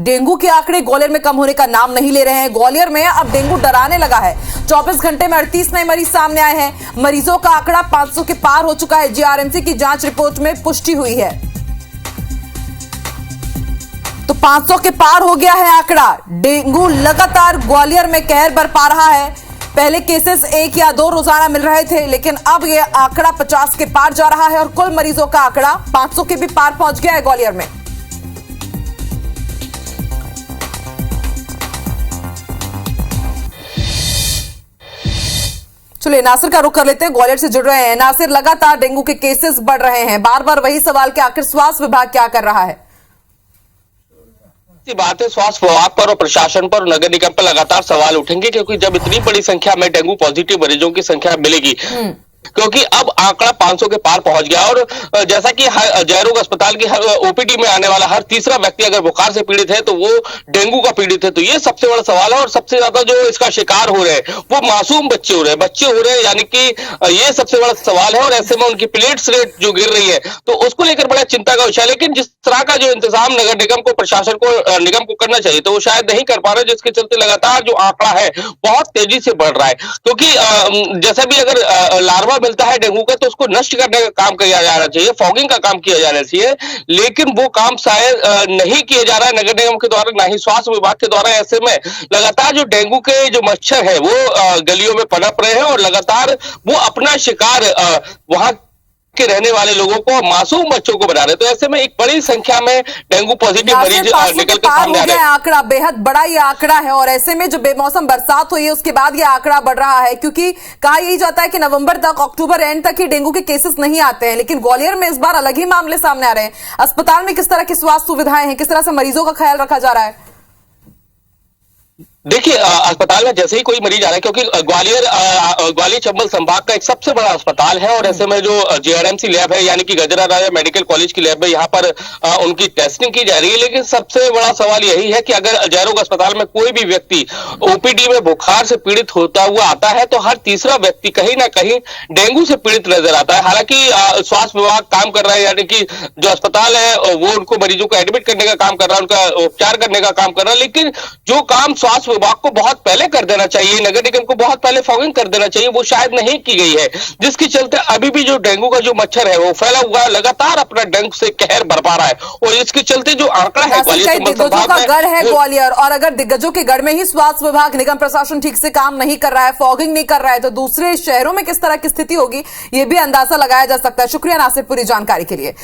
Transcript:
Dengue के आंकड़े ग्वालियर में कम होने का नाम नहीं ले रहे हैं। ग्वालियर में अब डेंगू डराने लगा है। 24 घंटे में 38 नए मरीज सामने आए हैं। मरीजों का आंकड़ा 500 के पार हो चुका है। जीआरएमसी की जांच रिपोर्ट में पुष्टि हुई है। तो 500 के पार हो गया है आंकड़ा। डेंगू लगातार ग्वालियर में कहर बरपा रहा है। पहले केसेस 1 या 2 रोजाना मिल रहे थे, लेकिन अब यह आंकड़ा 50 के पार जा रहा है और कुल मरीजों का आंकड़ा 500 के भी पार पहुंच गया है ग्वालियर में। चलिए नासिर का रुख कर लेते हैं, ग्वालियर से जुड़ रहे हैं। नासिर, लगातार डेंगू के केसेस बढ़ रहे हैं, बार बार वही सवाल कि आखिर स्वास्थ्य विभाग क्या कर रहा है? बात है, स्वास्थ्य विभाग पर और प्रशासन पर, नगर निगम पर लगातार सवाल उठेंगे, क्योंकि जब इतनी बड़ी संख्या में डेंगू पॉजिटिव मरीजों की संख्या मिलेगी, क्योंकि अब आंकड़ा 500 के पार पहुंच गया और जैसा कि जयरोग अस्पताल की हर ओपीडी में आने वाला हर तीसरा व्यक्ति अगर बुखार से पीड़ित है तो वो डेंगू का पीड़ित है। तो ये सबसे बड़ा सवाल है और सबसे ज्यादा जो इसका शिकार हो रहे हैं वो मासूम बच्चे हो रहे हैं, यानी कि ये सबसे बड़ा सवाल है। और ऐसे में उनकी प्लेट्स रेट जो गिर रही है तो उसको लेकर बड़ा चिंता का विषय है। लेकिन जिस तरह का जो इंतजाम नगर निगम को, प्रशासन को, निगम को करना चाहिए तो वो शायद नहीं कर पा रहे, जिसके चलते लगातार जो आंकड़ा है बहुत तेजी से बढ़ रहा है। क्योंकि जैसा भी अगर लार्वा मिलता है डेंगू का तो उसको नष्ट करने का काम किया जाना चाहिए, फॉगिंग का काम किया जाना चाहिए, लेकिन वो काम शायद नहीं किया जा रहा है नगर निगम के द्वारा, ना ही स्वास्थ्य विभाग के द्वारा। ऐसे में लगातार जो डेंगू के जो मच्छर है वो गलियों में पनप रहे हैं और लगातार वो अपना शिकार वहां के रहने वाले लोगों को, मासूम बच्चों को बना रहे। तो ऐसे में एक बड़ी संख्या में डेंगू पॉजिटिव मरीज निकल कर सामने आ रहे हैं। आंकड़ा बेहद बड़ा ये आंकड़ा है और ऐसे में जो बेमौसम बरसात हुई है उसके बाद ये आंकड़ा बढ़ रहा है, क्योंकि कहा यही जाता है कि नवंबर तक, अक्टूबर एंड तक ही डेंगू के केसेस नहीं आते हैं, लेकिन ग्वालियर में इस बार अलग ही मामले सामने आ रहे हैं। अस्पताल में किस तरह की स्वास्थ्य सुविधाएं हैं, किस तरह से मरीजों का ख्याल रखा जा रहा है? देखिए, अस्पताल में जैसे ही कोई मरीज आ रहा है, क्योंकि ग्वालियर चंबल संभाग का एक सबसे बड़ा अस्पताल है और ऐसे में जो जीआरएमसी लैब है, यानी कि गजरा राजा मेडिकल कॉलेज की लैब है, यहाँ पर उनकी टेस्टिंग की जा रही है। लेकिन सबसे बड़ा सवाल यही है कि अगर जयरोग अस्पताल में कोई भी व्यक्ति ओपीडी में बुखार से पीड़ित होता हुआ आता है तो हर तीसरा व्यक्ति कहीं ना कहीं डेंगू से पीड़ित नजर आता है। हालांकि स्वास्थ्य विभाग काम कर रहा है, यानी कि जो अस्पताल है वो उनको मरीजों को एडमिट करने का काम कर रहा है, उनका उपचार करने का काम कर रहा है, लेकिन जो काम स्वास्थ्य विभाग को बहुत पहले कर देना चाहिए, नगर निगम को बहुत पहले फॉगिंग कर देना चाहिए, वो शायद नहीं की गई है, जिसके चलते अभी भी जो डेंगू का जो मच्छर है वो फैला हुआ है, लगातार अपना डेंगू से कहर बरपा रहा है। और इसके चलते जो आंकड़ा है दिग्गजों का गढ़ है ग्वालियर, और अगर दिग्गजों के गढ़ में ही स्वास्थ्य विभाग, निगम प्रशासन ठीक से काम नहीं कर रहा है, फॉगिंग नहीं कर रहा है, तो दूसरे शहरों में किस तरह की स्थिति होगी ये भी अंदाजा लगाया जा सकता है। शुक्रिया नासिर पूरी जानकारी के लिए।